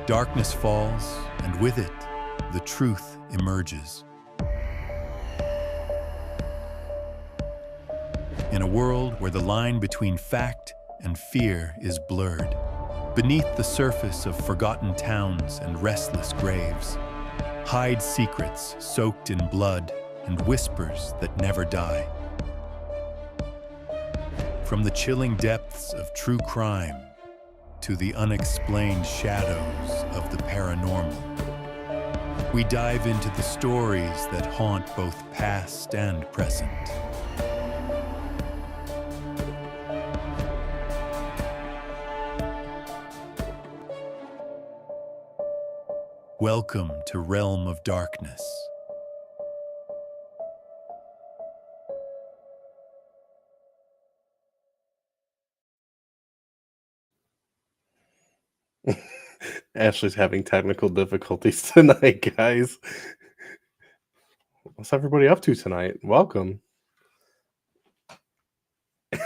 Darkness falls, and with it, the truth emerges. In a world where the line between fact and fear is blurred, beneath the surface of forgotten towns and restless graves, hide secrets soaked in blood and whispers that never die. From the chilling depths of true crime to the unexplained shadows of the paranormal, we dive into the stories that haunt both past and present. Welcome to Realm of Darkness. Ashley's having technical difficulties tonight, guys. What's everybody up to tonight? Welcome. I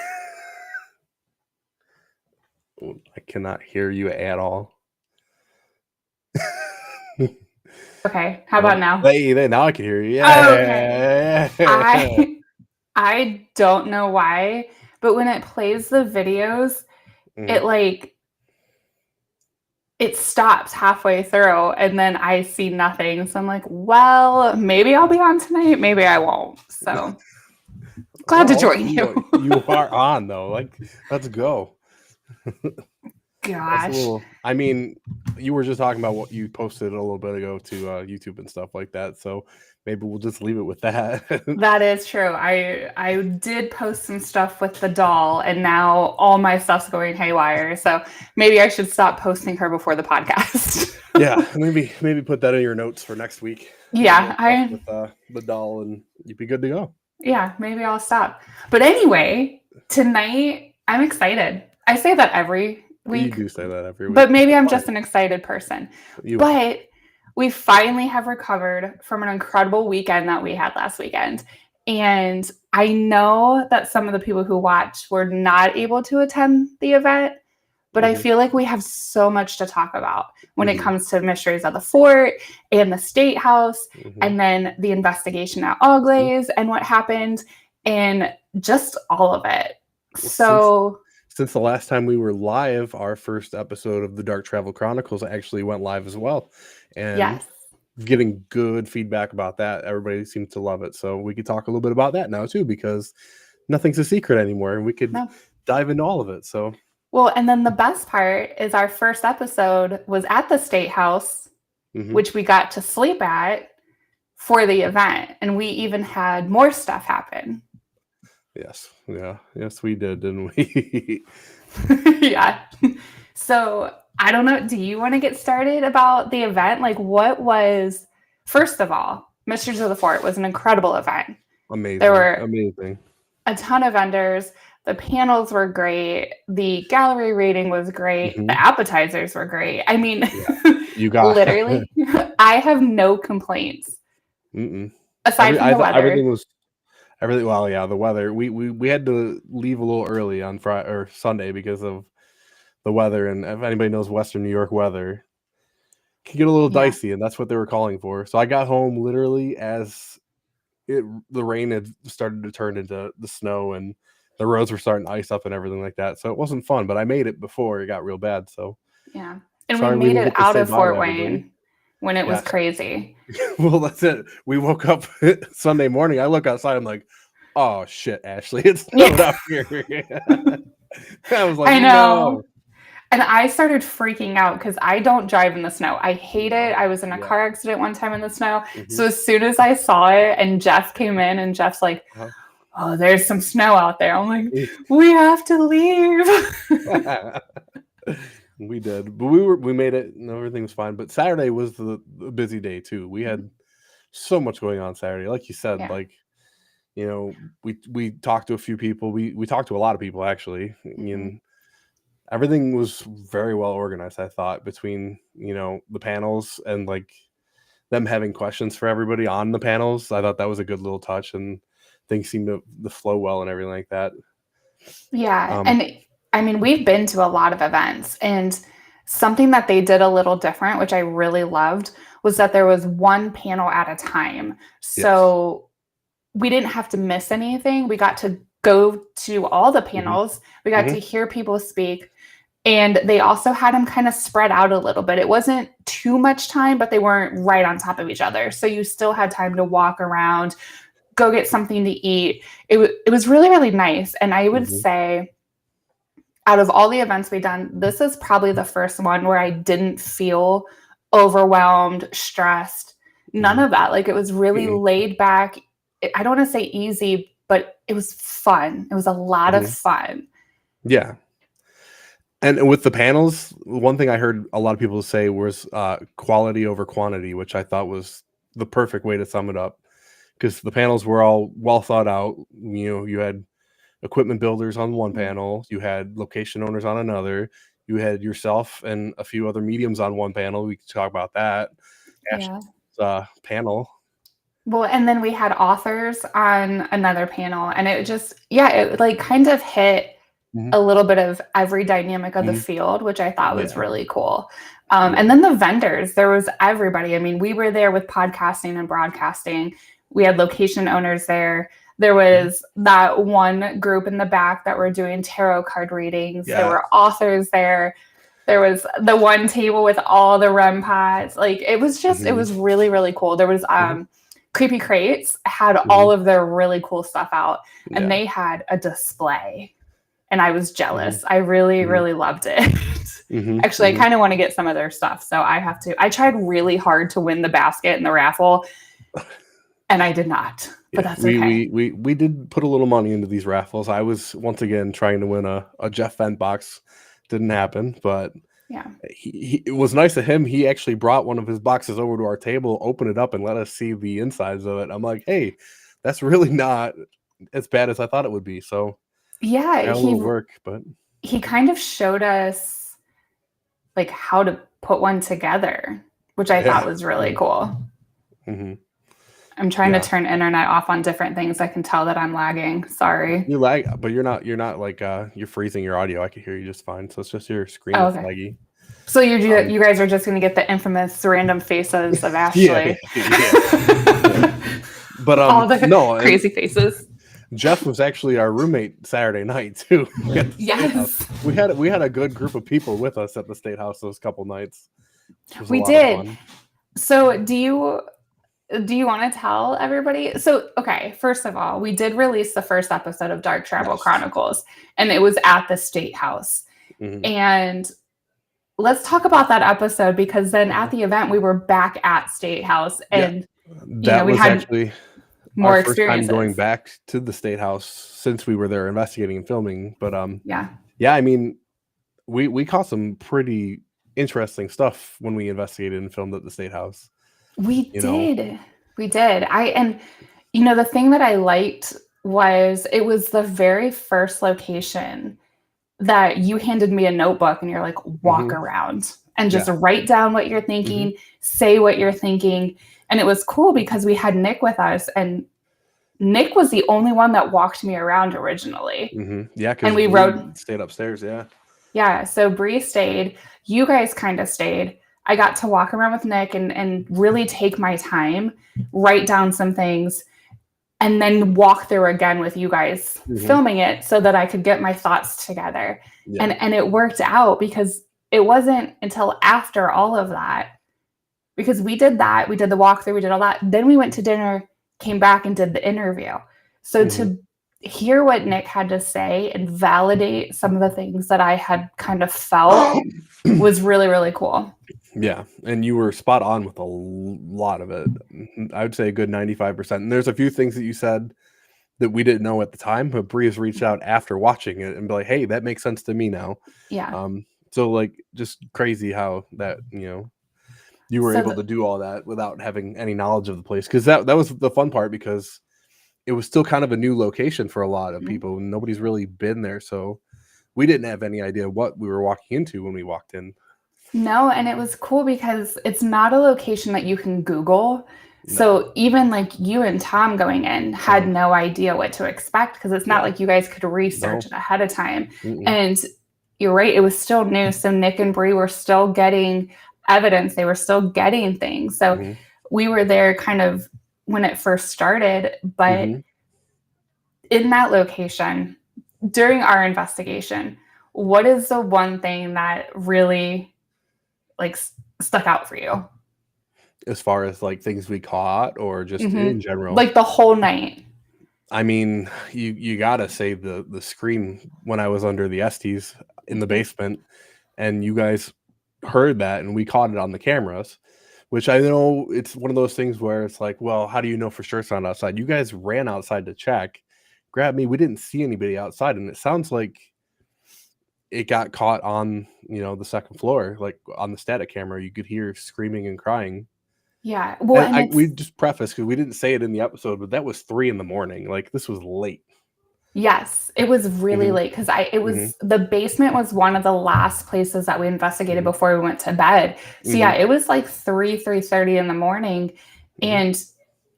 cannot hear you at all. Okay, how about now? Hey, now I can hear you. Yeah. Okay. I don't know why, but when it plays the videos, it stops halfway through and then I see nothing. So I'm like, well, maybe I'll be on tonight, maybe I won't. So glad to join you. You are on though. Like, let's go. Gosh. I mean, you were just talking about what you posted a little bit ago to YouTube and stuff like that. So maybe we'll just leave it with that. That is true. I did post some stuff with the doll, and now all my stuff's going haywire. So maybe I should stop posting her before the podcast. Yeah, maybe put that in your notes for next week. Yeah, with the doll, and you'd be good to go. Yeah, maybe I'll stop. But anyway, tonight I'm excited. I say that every week. You do say that every week. But maybe I'm just an excited person. But we finally have recovered from an incredible weekend that we had last weekend. And I know that some of the people who watched were not able to attend the event, but I feel like we have so much to talk about when it comes to Mysteries of the Fort and the State House, and then the investigation at Auglaize and what happened, and just all of it. So since the last time we were live, our first episode of the Dark Travel Chronicles actually went live as well. And getting good feedback about that. Everybody seemed to love it. So we could talk a little bit about that now too, because nothing's a secret anymore and we could dive into all of it. So well, and then the best part is our first episode was at the State House, which we got to sleep at for the event. And we even had more stuff happen. Yes. Yeah. Yes, we did, didn't we? Yeah. So I don't know. Do you want to get started about the event? Like, what was, first of all, Mysteries of the Fort was an incredible event. Amazing. There were amazing. A ton of vendors. The panels were great. The gallery rating was great. The appetizers were great. I mean, you got literally, I have no complaints. Aside from the weather. Everything. Well, yeah, the weather. We had to leave a little early on Friday or Sunday because of the weather. And if anybody knows Western New York weather, it can get a little dicey, and that's what they were calling for. So I got home literally as the rain had started to turn into the snow, and the roads were starting to ice up and everything like that. So it wasn't fun, but I made it before it got real bad. So yeah, and we made it out of Fort Wayne when it was crazy. Well, that's it. We woke up Sunday morning. I look outside. I'm like, oh shit, Ashley, it's snowed up here. I was like, I know. No. And I started freaking out because I don't drive in the snow. I hate it. I was in a car accident one time in the snow. So as soon as I saw it and Jeff came in and Jeff's like, oh, there's some snow out there. I'm like, we have to leave. We did, but we made it and everything was fine. But Saturday was the busy day too. We had so much going on Saturday. Like you said, like, you know, we talked to a few people. We talked to a lot of people actually. And everything was very well organized, I thought, between, you know, the panels and like them having questions for everybody on the panels. I thought that was a good little touch, and things seemed to flow well and everything like that. Yeah. And I mean, we've been to a lot of events, and something that they did a little different, which I really loved, was that there was one panel at a time. So we didn't have to miss anything. We got to go to all the panels. We got to hear people speak. And they also had them kind of spread out a little bit. It wasn't too much time, but they weren't right on top of each other. So you still had time to walk around, go get something to eat. It was really, really nice. And I would say, out of all the events we've done, this is probably the first one where I didn't feel overwhelmed, stressed, none of that. Like, it was really laid back. I don't want to say easy, but it was fun. It was a lot of fun. Yeah. And with the panels, one thing I heard a lot of people say was quality over quantity, which I thought was the perfect way to sum it up. Because the panels were all well thought out. You had equipment builders on one panel, you had location owners on another, you had yourself and a few other mediums on one panel. We could talk about that. Panel. Well, and then we had authors on another panel, and it just, it like kind of hit a little bit of every dynamic of the field, which I thought was really cool. And then the vendors, there was everybody. I mean, we were there with podcasting and broadcasting. We had location owners there. There was that one group in the back that were doing tarot card readings. There were authors there. There was the one table with all the REM pods. Like, it was just, it was really, really cool. There was Creepy Crates had all of their really cool stuff out, and they had a display. And I was jealous. I really, really loved it. Actually, I kind of want to get some of their stuff. So I tried really hard to win the basket in the raffle, and I did not. But that's okay. We did put a little money into these raffles. I was, once again, trying to win a Jeff Fent box. Didn't happen, but it was nice of him. He actually brought one of his boxes over to our table, opened it up, and let us see the insides of it. I'm like, hey, that's really not as bad as I thought it would be. So he work, but he kind of showed us like how to put one together, which I thought was really cool. I'm trying to turn internet off on different things. I can tell that I'm lagging. Sorry. You lag, but you're not like you're freezing your audio. I can hear you just fine. So it's just your screen that's laggy. So you guys are just going to get the infamous random faces of Ashley. But all the crazy faces. Jeff was actually our roommate Saturday night too. Yes. We had a good group of people with us at the State House those couple nights. We did. So do you want to tell everybody? So, okay, first of all, we did release the first episode of Dark Travel Chronicles, and it was at the State House. And let's talk about that episode, because then at the event, we were back at State House, and we had actually more our first experiences. time going back to the State House since we were there investigating and filming. But I mean, we caught some pretty interesting stuff when we investigated and filmed at the State House. We did. And the thing that I liked was it was the very first location that you handed me a notebook and you're like, walk around and just write down what you're thinking, say what you're thinking. And it was cool because we had Nick with us, and Nick was the only one that walked me around originally. And we stayed upstairs. Yeah. So Bree stayed. You guys kind of stayed. I got to walk around with Nick and really take my time, write down some things, and then walk through again with you guys filming it so that I could get my thoughts together. And it worked out, because it wasn't until after all of that, because we did that, we did the walkthrough, we did all that. Then we went to dinner, came back and did the interview. So to hear what Nick had to say and validate some of the things that I had kind of felt was really, really cool. Yeah, and you were spot on with a lot of it. I would say a good 95%. And there's a few things that you said that we didn't know at the time, but Bree's reached out after watching it and be like, hey, that makes sense to me now. Yeah. So like, just crazy how that, you were able to do all that without having any knowledge of the place. Because that was the fun part, because it was still kind of a new location for a lot of people. Nobody's really been there. So we didn't have any idea what we were walking into when we walked in. No, and it was cool because it's not a location that you can Google. No. So even like you and Tom going in had no idea what to expect, because it's not like you guys could research it ahead of time. And, you're right. It was still new. So Nick and Bree were still getting evidence. They were still getting things. So we were there kind of when it first started. But in that location, during our investigation, what is the one thing that really like stuck out for you? As far as like things we caught or just in general? Like the whole night. I mean, you gotta say the scream when I was under the Estes in the basement, and you guys heard that, and we caught it on the cameras. Which I know it's one of those things where it's like, well, how do you know for sure it's not outside? You guys ran outside to check, grabbed me. We didn't see anybody outside, and it sounds like it got caught on the second floor, like on the static camera. You could hear screaming and crying. Yeah. Well, and we just preface because we didn't say it in the episode, but that was 3 a.m. Like this was late. Yes, it was really late because the basement was one of the last places that we investigated before we went to bed. So yeah, it was like 3:30 in the morning, and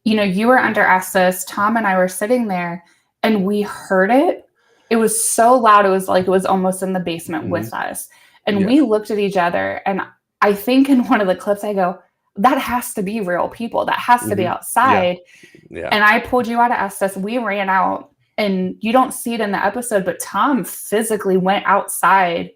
you were under Estes. Tom and I were sitting there, and we heard it. It was so loud. It was like it was almost in the basement with us, and we looked at each other. And I think in one of the clips, I go, that has to be real people. That has to be outside. Yeah. And I pulled you out of Estes. We ran out, and you don't see it in the episode, but Tom physically went outside,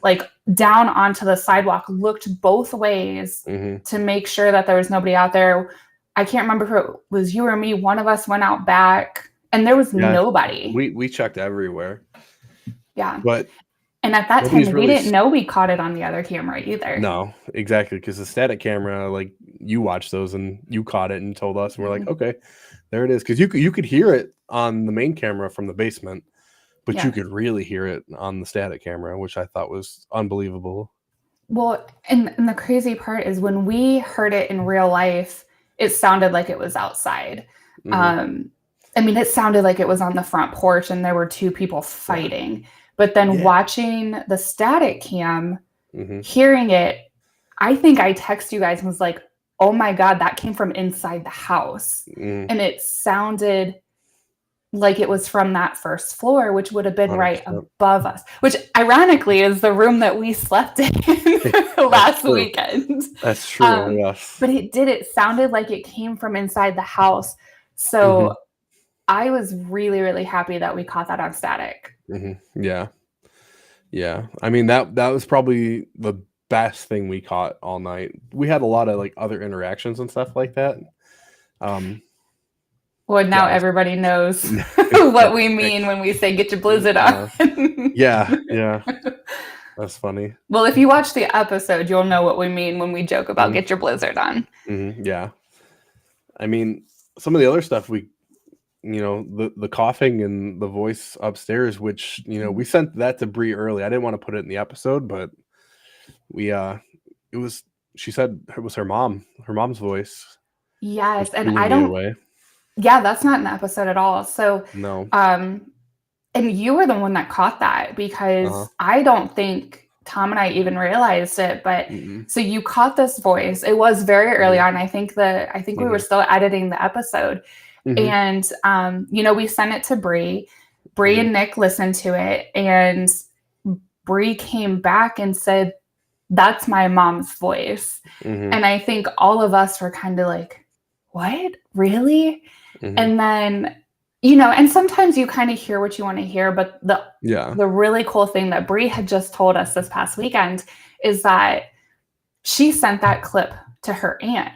like down onto the sidewalk, looked both ways to make sure that there was nobody out there. I can't remember if it was you or me. One of us went out back, and there was nobody. We checked everywhere. Yeah. And at that time, we didn't know we caught it on the other camera either. No, exactly. Because the static camera, like you watched those and you caught it and told us, and we're like, okay, there it is. Because you could hear it on the main camera from the basement, but you could really hear it on the static camera, which I thought was unbelievable. Well, and the crazy part is when we heard it in real life, it sounded like it was outside. I mean, it sounded like it was on the front porch and there were 2 people fighting. But then watching the static cam, hearing it, I think I texted you guys and was like, oh my God, that came from inside the house. And it sounded like it was from that first floor, which would have been 100%. Right above us, which ironically is the room that we slept in last weekend. That's true. Yes. But it sounded like it came from inside the house. So I was really, really happy that we caught that on static. Yeah. I mean, that was probably the best thing we caught all night. We had a lot of like other interactions and stuff like that. Well, now everybody knows what we mean when we say get your blizzard on. Yeah. That's funny. Well, if you watch the episode, you'll know what we mean when we joke about get your blizzard on. Yeah. I mean, some of the other stuff the coughing and the voice upstairs, which, we sent that to Bree early. I didn't want to put it in the episode, but she said it was her mom's voice. Yes. And that's not in the episode at all. So, no. And you were the one that caught that because I don't think Tom and I even realized it, but so you caught this voice. It was very early on. I think we were still editing the episode. And, we sent it to Bree. Bree and Nick listened to it, and Bree came back and said, that's my mom's voice. And I think all of us were kind of like, what? Really? And then, and sometimes you kind of hear what you want to hear, but the really cool thing that Bree had just told us this past weekend is that she sent that clip to her aunt,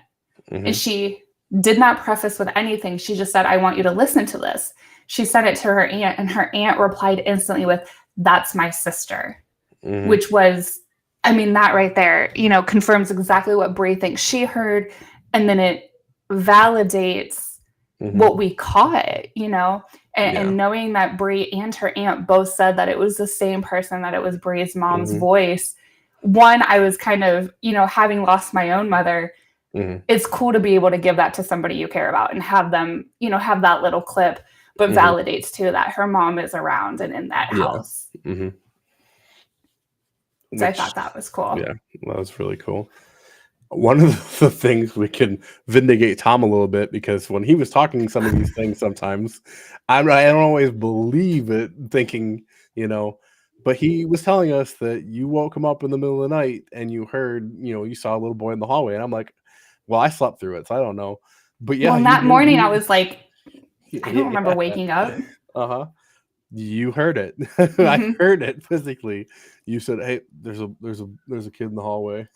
and she did not preface with anything. She just said, I want you to listen to this. She sent it to her aunt, and her aunt replied instantly with, that's my sister, which was, I mean, that right there, confirms exactly what Bree thinks she heard. And then it validates what we caught, and knowing that Bree and her aunt both said that it was the same person, that it was Bree's mom's voice. One, I was kind of, having lost my own mother, it's cool to be able to give that to somebody you care about and have them, have that little clip, but validates too that her mom is around and in that house. So I thought that was cool. Yeah, that was really cool. One of the things we can vindicate Tom a little bit, because when he was talking some of these things, sometimes I don't always believe it, thinking, But he was telling us that you woke him up in the middle of the night and you heard, you saw a little boy in the hallway. And I'm like, well, I slept through it, so I don't know. But yeah, well, that morning I was like, I don't remember waking up. You heard it. I heard it physically. You said, "Hey, there's a kid in the hallway,"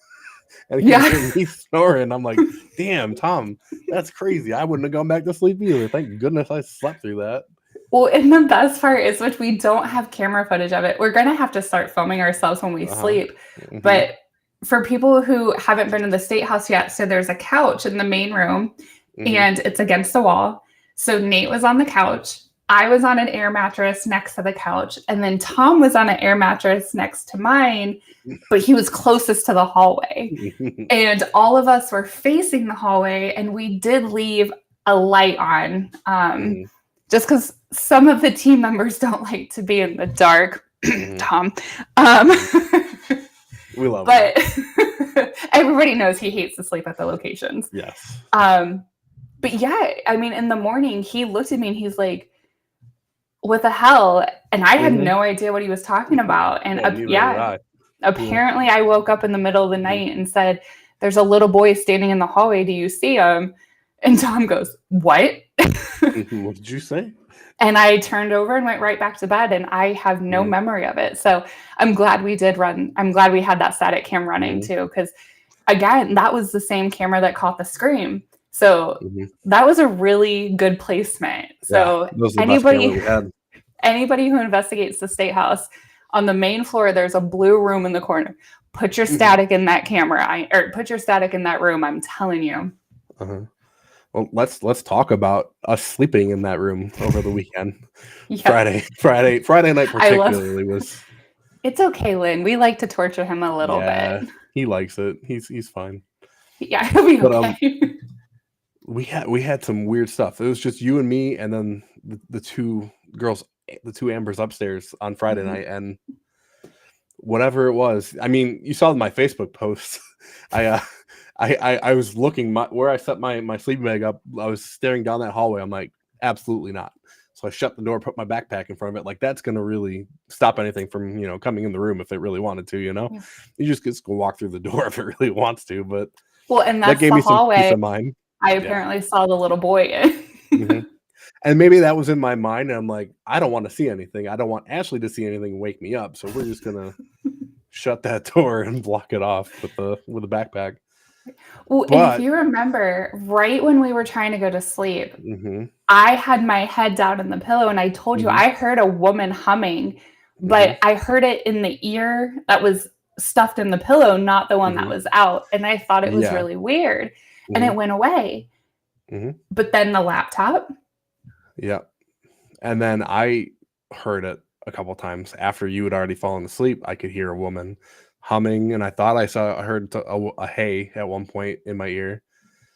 and he heard me snoring. I'm like, "Damn, Tom, that's crazy. I wouldn't have gone back to sleep either. Thank goodness I slept through that." Well, and the best part is, which we don't have camera footage of it. We're gonna have to start filming ourselves when we sleep. But for people who haven't been in the State House yet, so there's a couch in the main room, and it's against the wall. So Nate was on the couch. I was on an air mattress next to the couch, and then Tom was on an air mattress next to mine, but he was closest to the hallway. And all of us were facing the hallway, and we did leave a light on, just because some of the team members don't like to be in the dark. Tom. We love but everybody knows he hates to sleep at the locations. Yes. But yeah, I mean, in the morning, he looked at me and he's like, what the hell? And I had no idea what he was talking about. And apparently I woke up in the middle of the night and said, there's a little boy standing in the hallway. Do you see him? And Tom goes, what? What did you say? And I turned over and went right back to bed, and I have no memory of it. So I'm glad we did run. I'm glad we had that static cam running too. Because again, that was the same camera that caught the scream. So that was a really good placement. So anybody who investigates the State House, on the main floor, there's a blue room in the corner. Put your static in that camera, or put your static in that room. I'm telling you. Well, let's talk about us sleeping in that room over the weekend. Friday night particularly was. It's okay, Lynn. We like to torture him a little bit. He likes it. He's fine. Yeah, he'll be okay. We had some weird stuff. It was just you and me, and then the two girls, the two Ambers upstairs on Friday night, and whatever it was. I mean, you saw my Facebook post. I was looking where I set my sleeping bag up. I was staring down that hallway. I'm like, absolutely not. So I shut the door, put my backpack in front of it. Like, that's gonna really stop anything from coming in the room if it really wanted to. You just get to go walk through the door if it really wants to. But and that's that gave the me hallway some peace of mind. I apparently saw the little boy in. And maybe that was in my mind. And I'm like, I don't want to see anything. I don't want Ashley to see anything and wake me up. So we're just gonna shut that door and block it off with the backpack. Well, and if you remember, right when we were trying to go to sleep, I had my head down in the pillow, and I told you I heard a woman humming, but I heard it in the ear that was stuffed in the pillow, not the one that was out. And I thought it was really weird, and it went away. But then the laptop. Yeah. And then I heard it a couple times after you had already fallen asleep. I could hear a woman humming, and I thought I heard a hey at one point in my ear,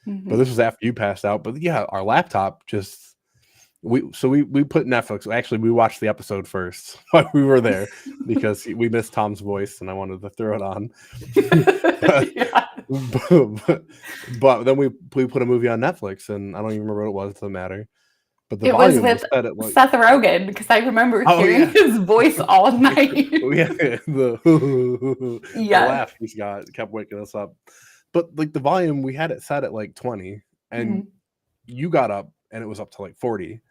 but this was after you passed out. But yeah, our laptop just we put Netflix. Actually, we watched the episode first while we were there because we missed Tom's voice and I wanted to throw it on. but then we put a movie on Netflix, and I don't even remember what it was. It doesn't matter. But the volume was with Seth Rogen, because I remember hearing his voice all night. The laugh he's got kept waking us up. But like the volume, we had it set at like 20, and you got up and it was up to like 40.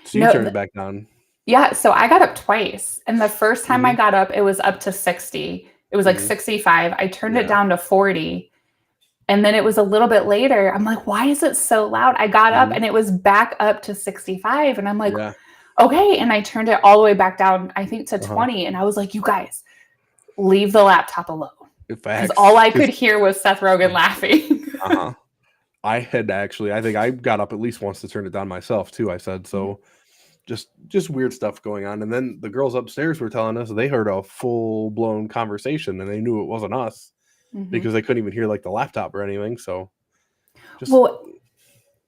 So you turned it back down. Yeah, so I got up twice, and the first time I got up, it was up to 60. It was like 65. I turned it down to 40. And then it was a little bit later. I'm like, why is it so loud? I got up and it was back up to 65. And I'm like, okay. And I turned it all the way back down, I think to 20. And I was like, you guys, leave the laptop alone. Because all I could hear was Seth Rogen laughing. I think I got up at least once to turn it down myself too. I said, so just weird stuff going on. And then the girls upstairs were telling us they heard a full blown conversation and they knew it wasn't us. Because they couldn't even hear like the laptop or anything. So,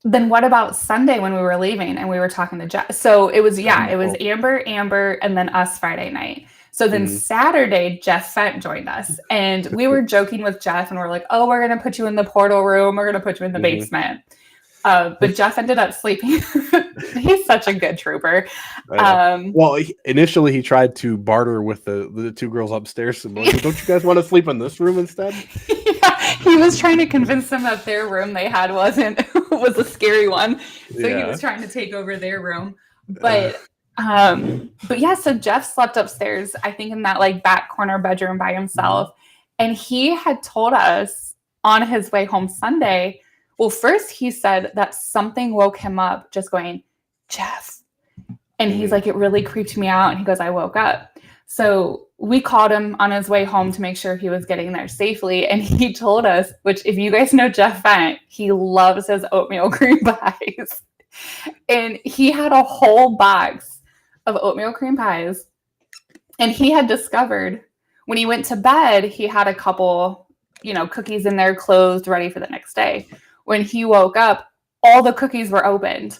then what about Sunday when we were leaving and we were talking to Jeff? So it was Amber, and then us Friday night. So then Saturday, Jeff Fent joined us, and we were joking with Jeff, and we're like, "Oh, we're gonna put you in the portal room. We're gonna put you in the basement." But Jeff ended up sleeping. He's such a good trooper. Well, initially he tried to barter with the two girls upstairs. And like, don't you guys want to sleep in this room instead? Yeah, he was trying to convince them that their room they had was a scary one. So he was trying to take over their room. But yeah, so Jeff slept upstairs, I think in that like back corner bedroom by himself. And he had told us on his way home Sunday, well, first he said that something woke him up just going, Jeff. And he's like, it really creeped me out. And he goes, I woke up. So we called him on his way home to make sure he was getting there safely. And he told us, which if you guys know Jeff Fent, he loves his oatmeal cream pies. And he had a whole box of oatmeal cream pies. And he had discovered when he went to bed, he had a couple, cookies in there closed, ready for the next day. When he woke up, all the cookies were opened.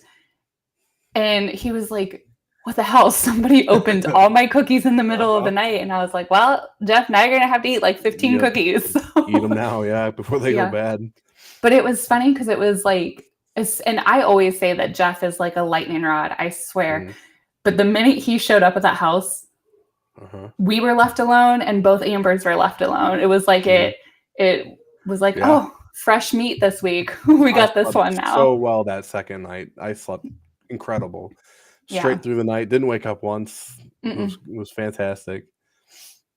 And he was like, what the hell? Somebody opened all my cookies in the middle of the night. And I was like, well, Jeff, now you're going to have to eat like 15 cookies. So, eat them now, before they go bad. But it was funny because it was like, and I always say that Jeff is like a lightning rod, I swear. But the minute he showed up at that house, we were left alone and both Ambers were left alone. It was like it was like, oh, fresh meat this week. We got this one now. So well that second night. I slept incredible. Straight through the night. Didn't wake up once. It was fantastic.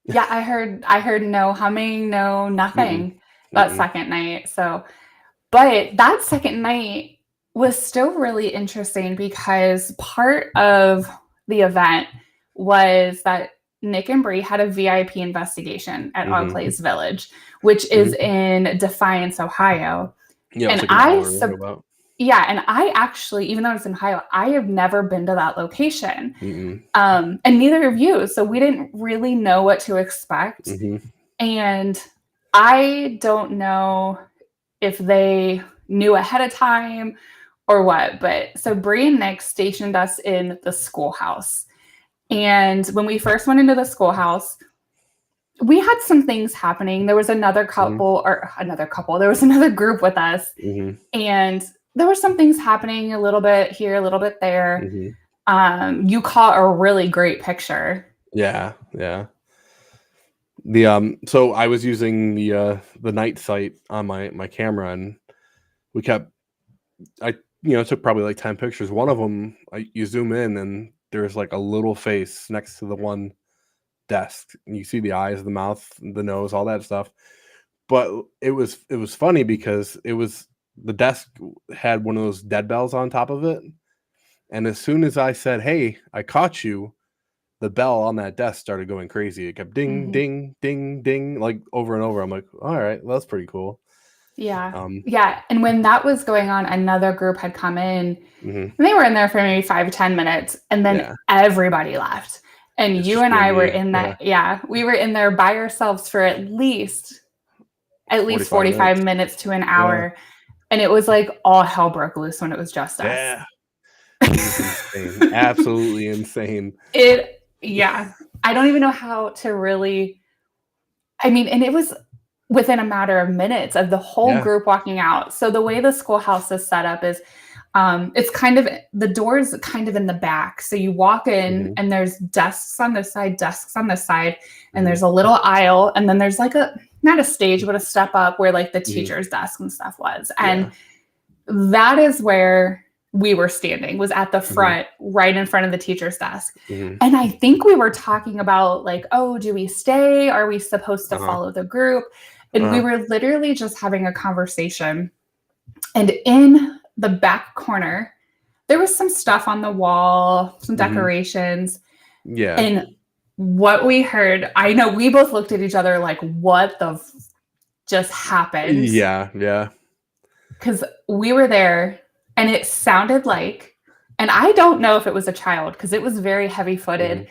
Yeah, I heard no humming, no nothing that second night. So, but that second night was still really interesting because part of the event was that Nick and Bree had a VIP investigation at Auglaize Village, which is in Defiance, Ohio. Yeah, and and I actually, even though it's in Ohio, I have never been to that location. And neither of you. So we didn't really know what to expect. And I don't know if they knew ahead of time or what. But so Bree and Nick stationed us in the schoolhouse. And when we first went into the schoolhouse, we had some things happening. There was another couple there was another group with us. And there were some things happening a little bit here, a little bit there. You caught a really great picture. Yeah. The so I was using the night sight on my camera, and we kept took probably like 10 pictures. One of them, you zoom in and there's like a little face next to the one desk, and you see the eyes, the mouth, the nose, all that stuff. But it was funny because the desk had one of those dead bells on top of it, and as soon as I said, "Hey, I caught you," the bell on that desk started going crazy. It kept ding, ding, ding, ding, like over and over. I'm like, all right, well, that's pretty cool. Yeah. And when that was going on, another group had come in and they were in there for maybe 5-10 minutes, and then everybody left. And it's you and I were in that. We were in there by ourselves for at least 45 minutes to an hour. And it was like all hell broke loose when it was just us. Yeah. It was insane. Absolutely insane. I don't even know how to really, and it was within a matter of minutes of the whole group walking out. So the way the schoolhouse is set up is it's kind of, the door's kind of in the back. So you walk in and there's desks on this side, and there's a little aisle, and then there's like not a stage, but a step up where like the teacher's desk and stuff was. And that is where we were standing, was at the front, right in front of the teacher's desk. And I think we were talking about like, oh, do we stay? Are we supposed to follow the group? And we were literally just having a conversation. And in the back corner, there was some stuff on the wall, some decorations. And what we heard, I know we both looked at each other like, what the just happened? Yeah. Because we were there and it sounded like, and I don't know if it was a child because it was very heavy footed,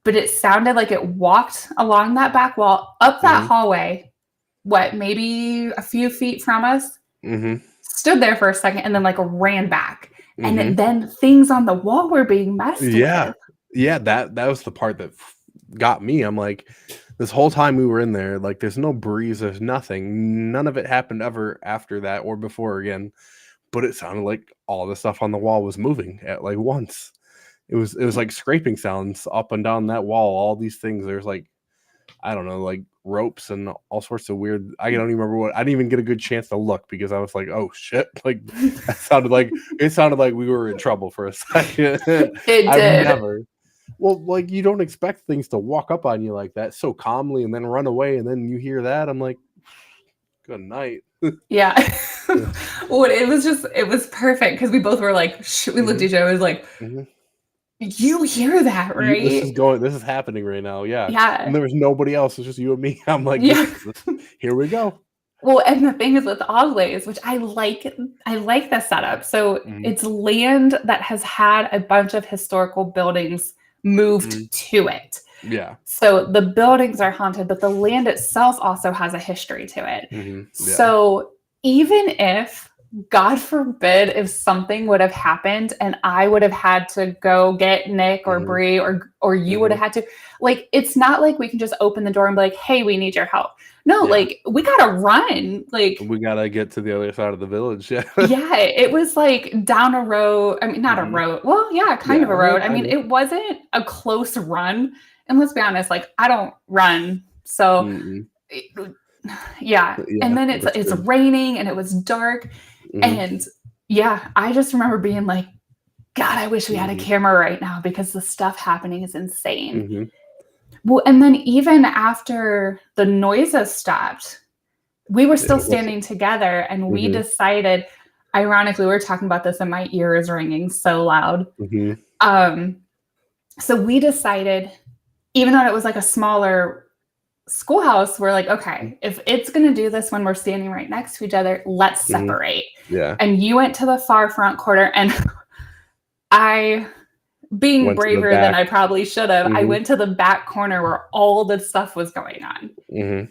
but it sounded like it walked along that back wall, up that hallway, maybe a few feet from us, stood there for a second, and then like ran back. And then things on the wall were being messed with. Yeah, that was the part that got me. I'm like, this whole time we were in there, like there's no breeze, there's nothing. None of it happened ever after that or before again. but it sounded like all the stuff on the wall was moving at like once. It was like scraping sounds up and down that wall. All these things. There's like, I don't know, like ropes and all sorts of weird. I don't even remember what. I didn't even get a good chance to look because I was like, oh shit! Like it sounded like we were in trouble for a second. It did. I've never. Well, like you don't expect things to walk up on you like that so calmly and then run away, and then you hear that. I'm like, good night. Yeah. Well, it was perfect because we both were like, we looked at each other, it was like, you hear that, right? This is happening right now. Yeah. Yeah. And there was nobody else. It's just you and me. I'm like, here we go. Well, and the thing is with Auglaize, which I like the setup. So it's land that has had a bunch of historical buildings moved to it. Yeah. So the buildings are haunted, but the land itself also has a history to it. Yeah. So even if, God forbid, if something would have happened and I would have had to go get Nick or Bree or you would have had to, like, it's not like we can just open the door and be like, hey, we need your help. No, like we gotta run. Like we gotta get to the other side of the village. Yeah. Yeah, it was like down a road. I mean, not a road. Well, yeah, kind of a road. I mean, it wasn't a close run. And let's be honest, like I don't run. So yeah. And then it's raining and it was dark. And yeah, I just remember being like, God, I wish we had a camera right now because the stuff happening is insane. Well, and then even after the noises stopped, we were still standing together and we decided, ironically, we were talking about this and my ear is ringing so loud. So we decided, even though it was like a smaller schoolhouse, we're like, okay, if it's going to do this when we're standing right next to each other, let's separate. Yeah. And you went to the far front corner and I, being braver than I probably should have, I went to the back corner where all the stuff was going on.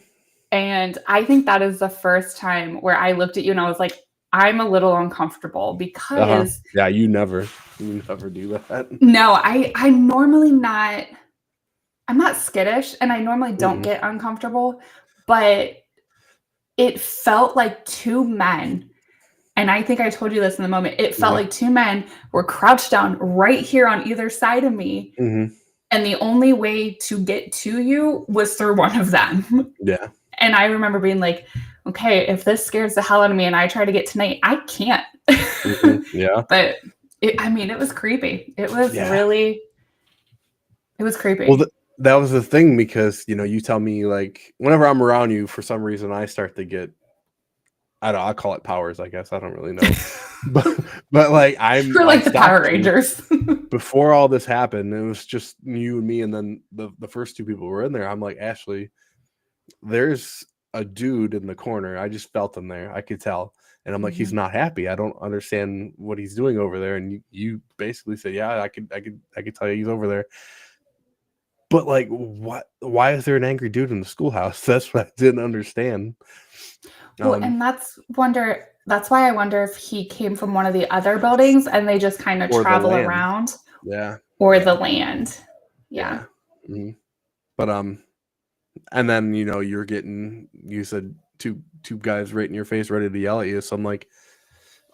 And I think that is the first time where I looked at you and I was like, I'm a little uncomfortable because yeah, you never do that. No, I'm normally not. I'm not skittish and I normally don't get uncomfortable, but it felt like two men. And I think I told you this in the moment. It felt like two men were crouched down right here on either side of me. And the only way to get to you was through one of them. Yeah. And I remember being like, okay, if this scares the hell out of me and I try to get tonight, I can't. Yeah. But it was creepy. It was it was creepy. Well, that was the thing because, you tell me like whenever I'm around you, for some reason, I start to get, I'll call it powers, I guess. I don't really know. but like We're like the Power Rangers. Before all this happened, it was just you and me. And then the first two people were in there. I'm like, Ashley, there's a dude in the corner. I just felt him there. I could tell. And I'm like, he's not happy. I don't understand what he's doing over there. And you basically said, yeah, I could tell you he's over there. But like, what? Why is there an angry dude in the schoolhouse? That's what I didn't understand. Well, and that's why I wonder if he came from one of the other buildings and they just kind of travel around. Yeah. Or the land. Yeah. But and then you said two guys right in your face ready to yell at you. So I'm like,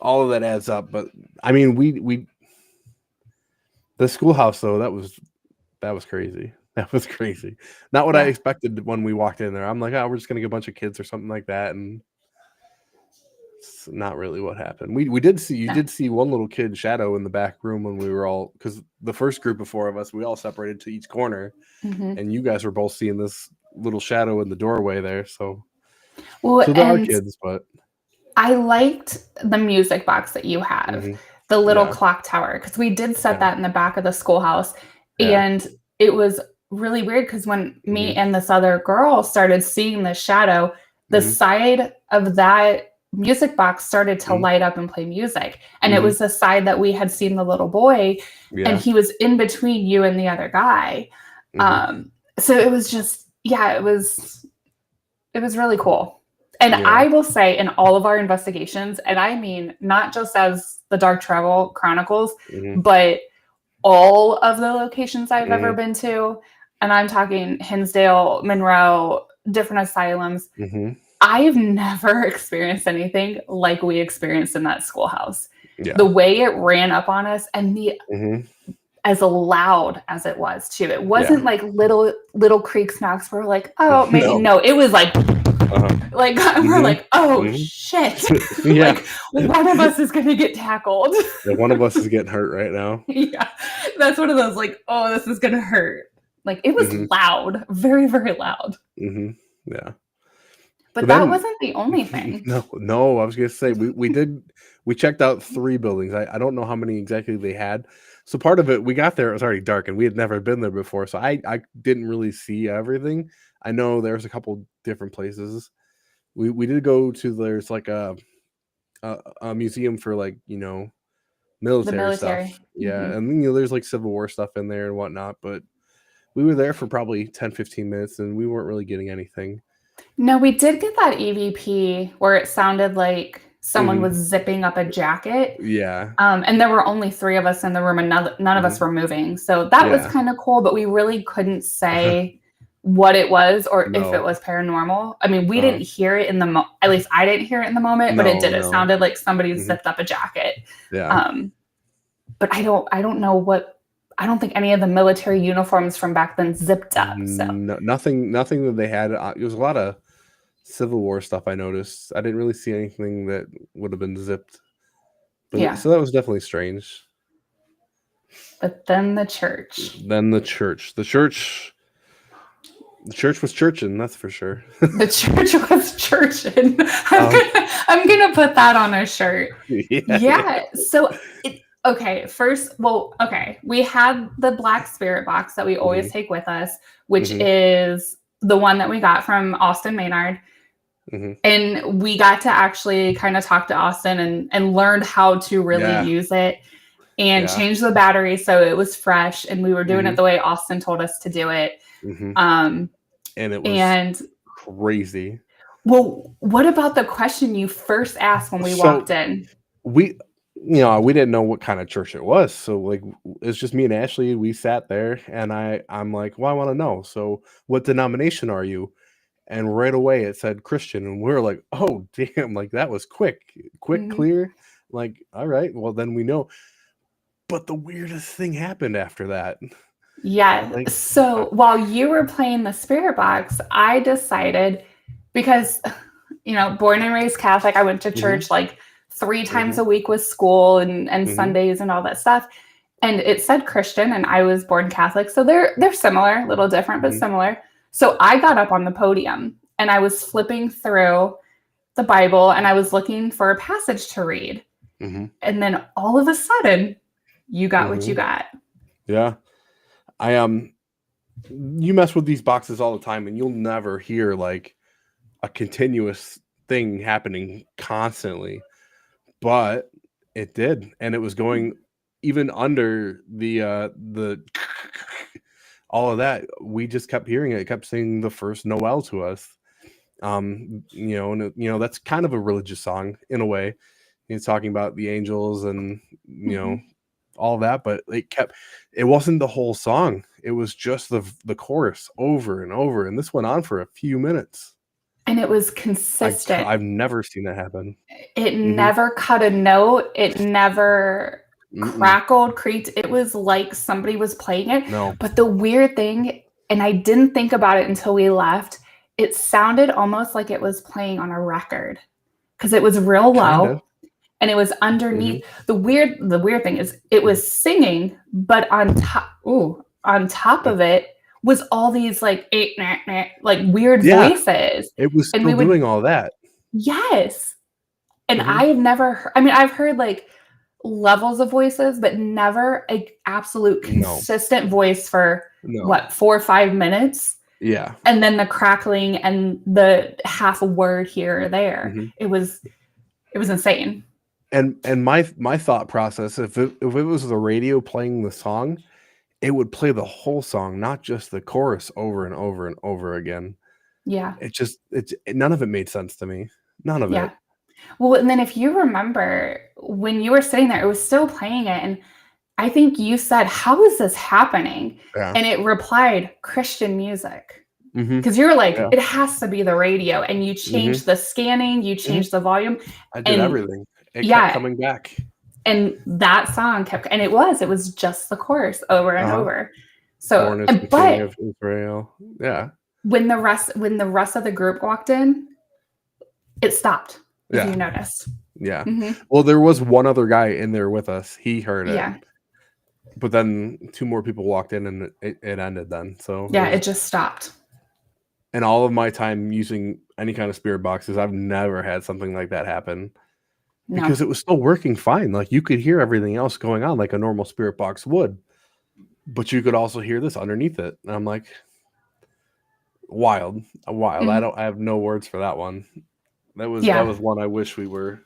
all of that adds up. But I mean, we the schoolhouse though, that was crazy. That was crazy. Not what I expected when we walked in there. I'm like, we're just gonna get a bunch of kids or something like that, and it's not really what happened. You did see one little kid shadow in the back room when we were all, because the first group of four of us, we all separated to each corner, and you guys were both seeing this little shadow in the doorway there. So there are kids, but I liked the music box that you have, the little clock tower, because we did set that in the back of the schoolhouse, and it was really weird because when me and this other girl started seeing the shadow, the side of that music box started to light up and play music. And it was the side that we had seen the little boy, and he was in between you and the other guy. So it was just, it was really cool. And I will say in all of our investigations, and I mean, not just as the Dark Travel Chronicles, but all of the locations I've ever been to, and I'm talking Hinsdale, Monroe, different asylums, I've never experienced anything like we experienced in that schoolhouse. Yeah. The way it ran up on us and as loud as it was too. It wasn't like little creaks knocks where we're like, oh, maybe no. It was like like we're like, oh shit. Like one of us is gonna get tackled. Yeah, one of us is getting hurt right now. Yeah. That's one of those like, oh, this is gonna hurt. Like it was loud, very, very loud. Yeah. But that wasn't the only thing. No, I was gonna say we checked out 3 buildings. I don't know how many exactly they had. So part of it, we got there, it was already dark and we had never been there before. So I didn't really see everything. I know there's a couple different places. We did go to, there's like a museum for like, military stuff. Yeah. And there's like Civil War stuff in there and whatnot, but we were there for probably 10-15 minutes and we weren't really getting anything. No, we did get that EVP where it sounded like someone was zipping up a jacket. Yeah. And there were only 3 of us in the room and none of us were moving. So that was kind of cool, but we really couldn't say what it was or if it was paranormal. I mean, we didn't hear it at least I didn't hear it in the moment, but it did. It sounded like somebody zipped up a jacket. Yeah. But I don't know I don't think any of the military uniforms from back then zipped up. So nothing that they had. It was a lot of Civil War stuff. I noticed. I didn't really see anything that would have been zipped. But, so that was definitely strange. But then the church. The church was churching. That's for sure. The church was churching. I'm gonna put that on a shirt. Yeah. So. We had the black spirit box that we always take with us, which is the one that we got from Austin Maynard. And we got to actually kind of talk to Austin and learned how to really use it and change the battery so it was fresh. And we were doing it the way Austin told us to do it. And it was crazy. Well, what about the question you first asked when we walked in? We didn't know what kind of church it was. So like, it's just me and Ashley. We sat there and I'm like, well, I want to know. So what denomination are you? And right away it said Christian. And we were like, oh damn, like that was quick, clear. Like, all right, well then we know. But the weirdest thing happened after that. Yeah. So while you were playing the spirit box, I decided, because, born and raised Catholic, I went to church like 3 times a week with school and Sundays and all that stuff. And it said Christian and I was born Catholic. So they're similar, a little different, but similar. So I got up on the podium and I was flipping through the Bible and I was looking for a passage to read. And then all of a sudden you got what you got. Yeah. You mess with these boxes all the time and you'll never hear like a continuous thing happening constantly. But it did, and it was going even under the all of that. We just kept hearing it. It kept saying the first Noel to us. And that's kind of a religious song in a way. It's talking about the angels and all that, but it wasn't the whole song. It was just the chorus over and over, and this went on for a few minutes. And it was consistent. I've never seen that happen. It never cut a note. It never crackled, creaked. It was like somebody was playing it. No. But the weird thing, and I didn't think about it until we left, it sounded almost like it was playing on a record because it was real low and it was underneath. The weird thing is it was singing, but on top of it was all these like weird voices. It was still doing all that. Yes. And I've never heard, I've heard like levels of voices, but never an absolute consistent voice for 4 or 5 minutes. Yeah. And then the crackling and the half a word here or there. It was insane. And my thought process, if it was the radio playing the song, it would play the whole song, not just the chorus over and over and over again. Yeah. None of it made sense to me. None of it. Well, and then if you remember when you were sitting there, it was still playing it. And I think you said, how is this happening? Yeah. And it replied, Christian music. Because you're like, it has to be the radio, and you change the scanning, you change the volume. I did everything. It kept coming back. And that song kept, and it was just the chorus over and over. So, Born is the King of Israel. Yeah. When the rest of the group walked in, it stopped. If you noticed. Yeah. Well, there was one other guy in there with us. He heard it. Yeah. But then 2 more people walked in, and it ended then. So it just stopped. And all of my time using any kind of spirit boxes, I've never had something like that happen. Because it was still working fine. Like, you could hear everything else going on like a normal spirit box would. But you could also hear this underneath it. And I'm like, wild. I have no words for that one. That was one I wish we were,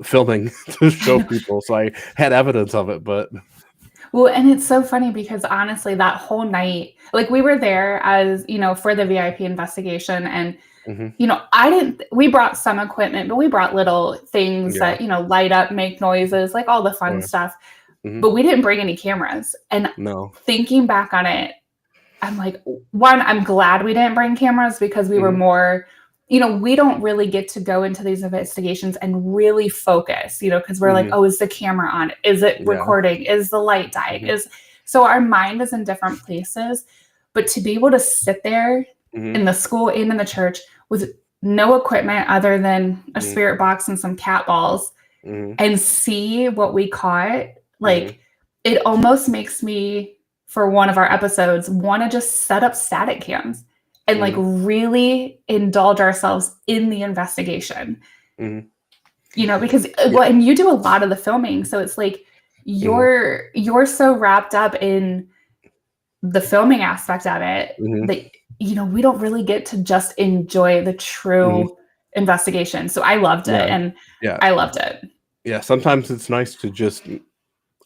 filming to show people. So I had evidence of it, but. Well, and it's so funny because honestly, that whole night, like, we were there as, for the VIP investigation, and we brought some equipment, but we brought little things that, light up, make noises, like all the fun stuff, but we didn't bring any cameras. And thinking back on it, I'm like, one, I'm glad we didn't bring cameras because we were more, we don't really get to go into these investigations and really focus, because we're like, oh, is the camera on? Is it recording? Is the light dying? So our mind is in different places, but to be able to sit there in the school and in the church with no equipment other than a spirit box and some cat balls and see what we caught, like, it almost makes me, for one of our episodes, want to just set up static cams and like really indulge ourselves in the investigation, because and you do a lot of the filming. So it's like, you're so wrapped up in the filming aspect of it that, we don't really get to just enjoy the true investigation. So I loved it. And I loved it. Yeah. Sometimes it's nice to just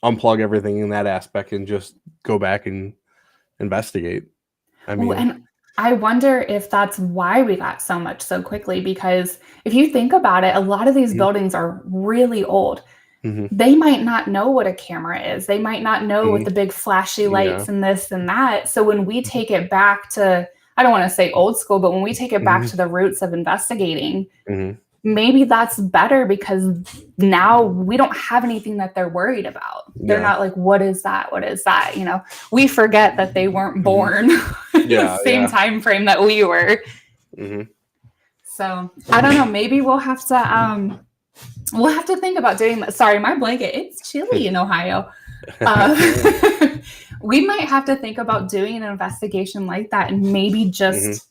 unplug everything in that aspect and just go back and investigate. I mean, and I wonder if that's why we got so much so quickly, because if you think about it, a lot of these buildings are really old. They might not know what a camera is. They might not know what the big flashy lights and this and that. So when we take it back to, I don't want to say old school, but when we take it back to the roots of investigating, maybe that's better, because now we don't have anything that they're worried about. They're not like, what is that? What is that? We forget that they weren't born in the same time frame that we were. So I don't know. Maybe we'll have to think about doing that. Sorry, my blanket, it's chilly in Ohio. We might have to think about doing an investigation like that, and maybe just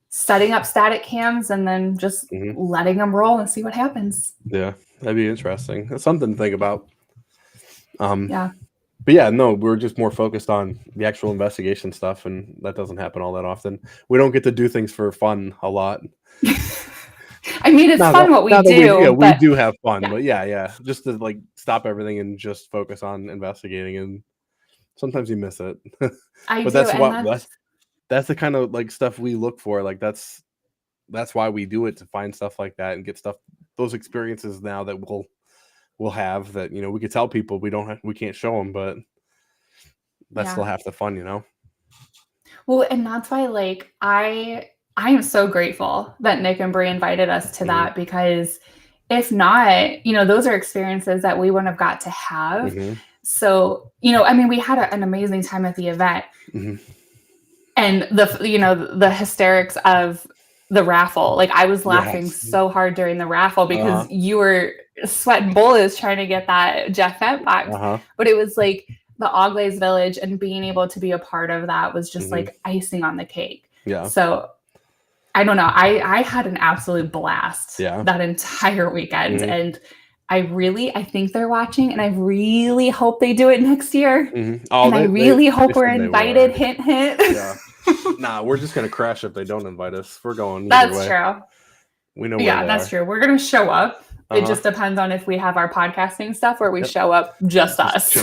setting up static cams and then just letting them roll and see what happens. Yeah, that'd be interesting. That's something to think about. But yeah, no, we're just more focused on the actual investigation stuff, and that doesn't happen all that often. We don't get to do things for fun a lot. I mean, it's fun what we do. We do have fun, but just to like stop everything and just focus on investigating, and sometimes you miss it. That's the kind of like stuff we look for. Like that's why we do it, to find stuff like that and get those experiences now that we'll have that, we could tell people we can't show them, but that's still half the fun, Well, and that's why, like, I am so grateful that Nick and Bree invited us to that, because if not, those are experiences that we wouldn't have got to have. So, I mean, we had an amazing time at the event, and the hysterics of the raffle. Like, I was laughing so hard during the raffle because you were sweating bullets trying to get that Jeff Fent box. But it was like the Auglaize Village, and being able to be a part of that was just like icing on the cake. Yeah. So I don't know. I had an absolute blast that entire weekend. And I think they're watching, and I really hope they do it next year. Oh, and I really hope we're invited. Hint, hint. Yeah. Nah, we're just going to crash if they don't invite us. We're going either way. That's true. We know where that's true. We're going to show up. It just depends on if we have our podcasting stuff, or we show up just us.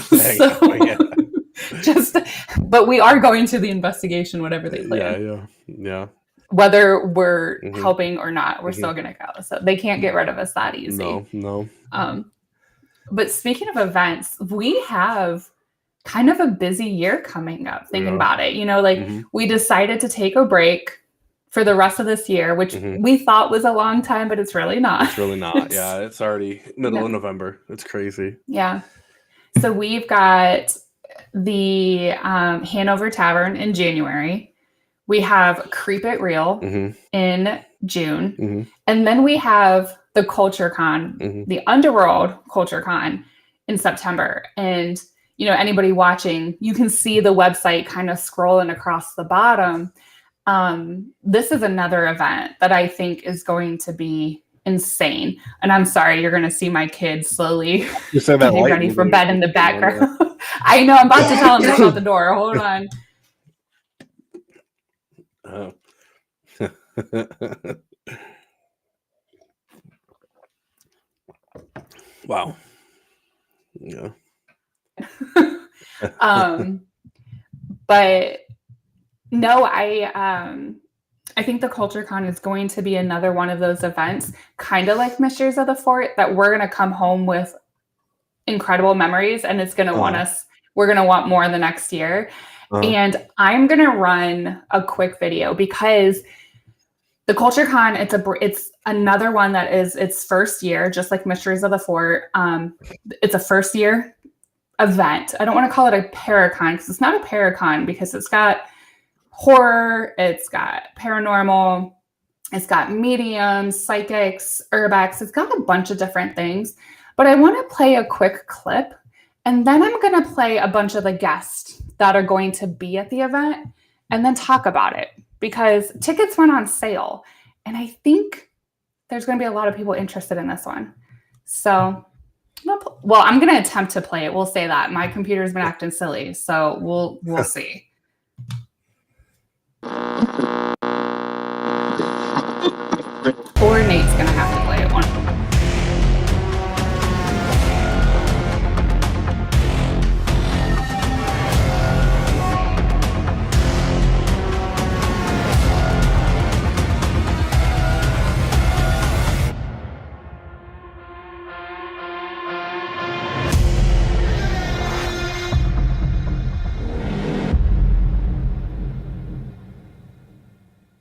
But we are going to the investigation, whatever they plan. Yeah. Whether we're helping or not, we're still going to go. So they can't get rid of us that easy. No. But speaking of events, we have kind of a busy year coming up, thinking about it. You know, like we decided to take a break for the rest of this year, which we thought was a long time, but it's really not. It's really not. Yeah, it's already middle of November. It's crazy. Yeah. So we've got the Hanover Tavern in January. We have Creep It Real in June. And then we have the Culture Con, the Underworld Culture Con in September. And, you know, anybody watching, you can see the website kind of scrolling across the bottom. This is another event that I think is going to be insane. And I'm sorry, you're going to see my kids slowly getting ready for bed in the background. I know, I'm about to tell them to shut the door. Hold on. Oh. Wow. Yeah. But no, I think the Culture Con is going to be another one of those events, kind of like Mysteries of the Fort, that we're going to come home with incredible memories, and it's going to we're going to want more in the next year. And I'm going to run a quick video because the Culture Con, it's another one that is its first year, just like Mysteries of the Fort. It's a first year event. I don't want to call it a Paracon because it's not a Paracon, because it's got horror, it's got paranormal, it's got mediums, psychics, urbex. It's got a bunch of different things. But I want to play a quick clip, and then I'm going to play a bunch of the guests that are going to be at the event and then talk about it, because tickets went on sale. And I think there's going to be a lot of people interested in this one. So, well, I'm going to attempt to play it. We'll say that. My computer's been acting silly, so we'll see. Or Nate's going to have to play it one.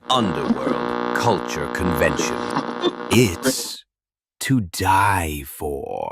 Underworld Culture Convention. It's to die for.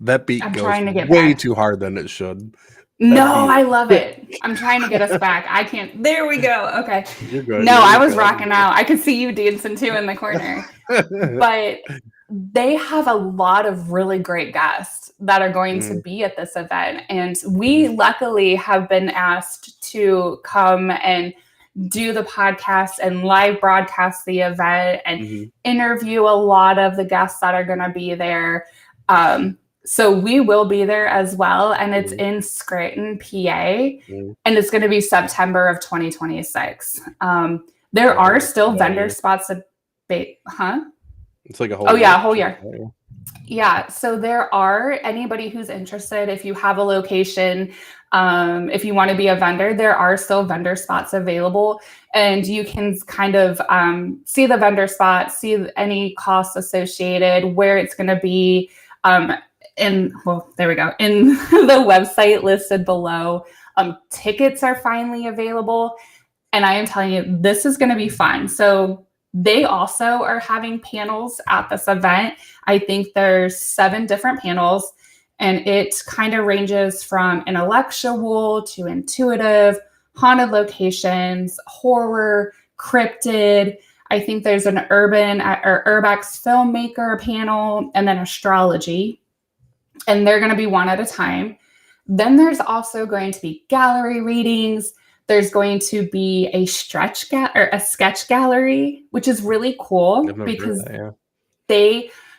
That beat goes way too hard than it should. I love it. I'm trying to get us back. I can't. There we go. Okay. You're good. No, I was rocking out. I could see you dancing too in the corner. But they have a lot of really great guests that are going to be at this event. And we luckily have been asked to come and do the podcast and live broadcast the event and interview a lot of the guests that are going to be there. So we will be there as well, and it's in Scranton, PA, and it's going to be September of 2026. There are still vendor spots. It's like a whole. Oh yeah, a whole year. Yeah, so there are, anybody who's interested, if you have a location, if you want to be a vendor, there are still vendor spots available, and you can kind of see the vendor spots, see any costs associated, where it's going to be, there we go, in the website listed below. Tickets are finally available, and I am telling you, this is going to be fun. So they also are having panels at this event. I think there's 7 different panels, and it kind of ranges from intellectual to intuitive, haunted locations, horror, cryptid. I think there's an urban or urbex filmmaker panel, and then astrology. And they're going to be one at a time. Then there's also going to be gallery readings. There's going to be a sketch gallery, which is really cool because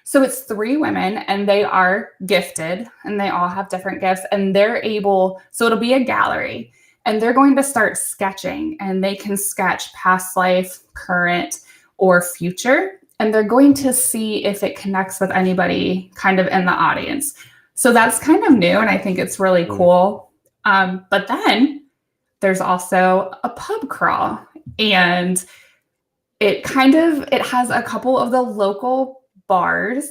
so it's 3 women, and they are gifted, and they all have different gifts, and so it'll be a gallery, and they're going to start sketching, and they can sketch past life, current, or future, and they're going to see if it connects with anybody kind of in the audience. So that's kind of new, and I think it's really cool. But then there's also a pub crawl, and it has a couple of the local bars,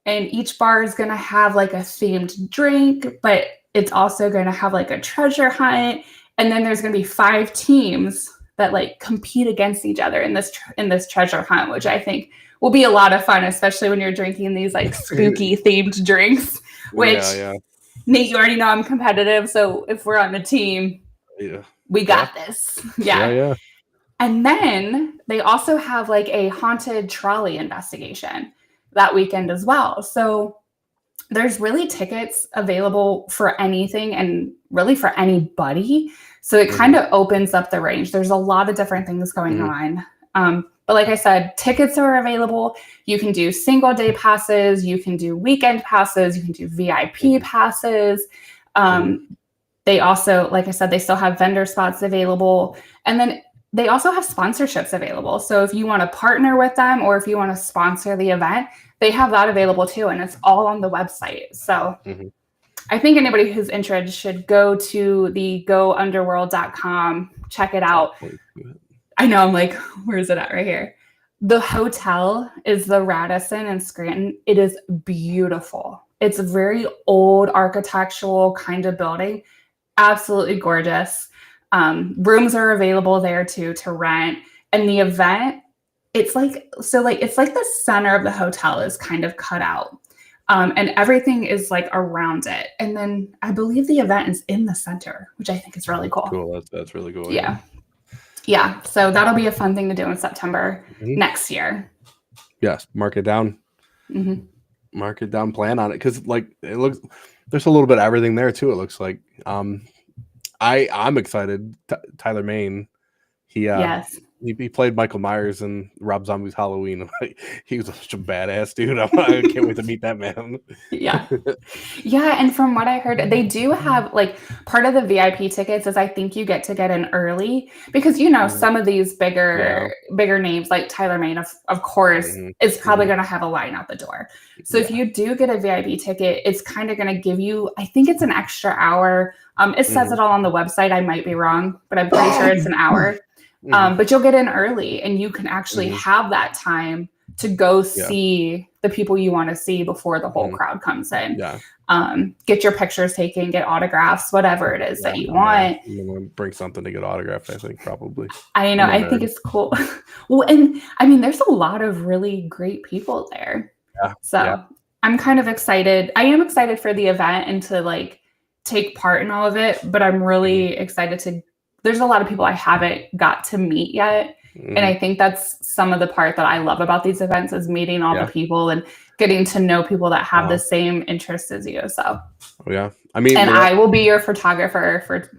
and each bar is going to have like a themed drink, but it's also going to have like a treasure hunt. And then there's going to be 5 teams that like compete against each other in this treasure hunt, which I think will be a lot of fun, especially when you're drinking these like spooky themed drinks, which Nate, you already know I'm competitive. So if we're on the team, we got this. Yeah. And then they also have like a haunted trolley investigation that weekend as well. So there's really tickets available for anything and really for anybody. So it kind of opens up the range. There's a lot of different things going on. But like I said, tickets are available. You can do single day passes. You can do weekend passes. You can do VIP passes. They also, like I said, they still have vendor spots available. And then they also have sponsorships available. So if you want to partner with them, or if you want to sponsor the event, they have that available too. And it's all on the website. So I think anybody who's interested should go to the gounderworld.com, check it out. I know, I'm like, where is it at? Right here. The hotel is the Radisson in Scranton. It is beautiful. It's a very old architectural kind of building. Absolutely gorgeous. Rooms are available there too to rent. And the event, it's like the center of the hotel is kind of cut out. And everything is like around it. And then I believe the event is in the center, which I think is really cool. Cool. That's really cool. Yeah. So that'll be a fun thing to do in September next year. Yes. Mark it down. Mark it down. Plan on it. Cause like it looks, there's a little bit of everything there too. It looks like, I'm excited. Tyler Main, he played Michael Myers in Rob Zombie's Halloween. He was such a badass dude. I can't wait to meet that man. Yeah. And from what I heard, they do have like part of the VIP tickets is I think you get to get in early because some of these bigger names like Tyler Main, of course, is probably going to have a line out the door. So if you do get a VIP ticket, it's kind of going to give you, I think it's an extra hour. It says it all on the website. I might be wrong, but I'm pretty sure it's an hour. But you'll get in early and you can actually have that time to go see the people you want to see before the whole crowd comes in. Get your pictures taken, get autographs, whatever it is that you want. I'm gonna bring something to get autographed, I think, probably. I know. I think it's cool. Well, and I mean, there's a lot of really great people there. I'm kind of excited. I am excited for the event and to like take part in all of it, but I'm really excited there's a lot of people I haven't got to meet yet. And I think that's some of the part that I love about these events is meeting all the people and getting to know people that have the same interests as you. So, I mean, and I will be your photographer for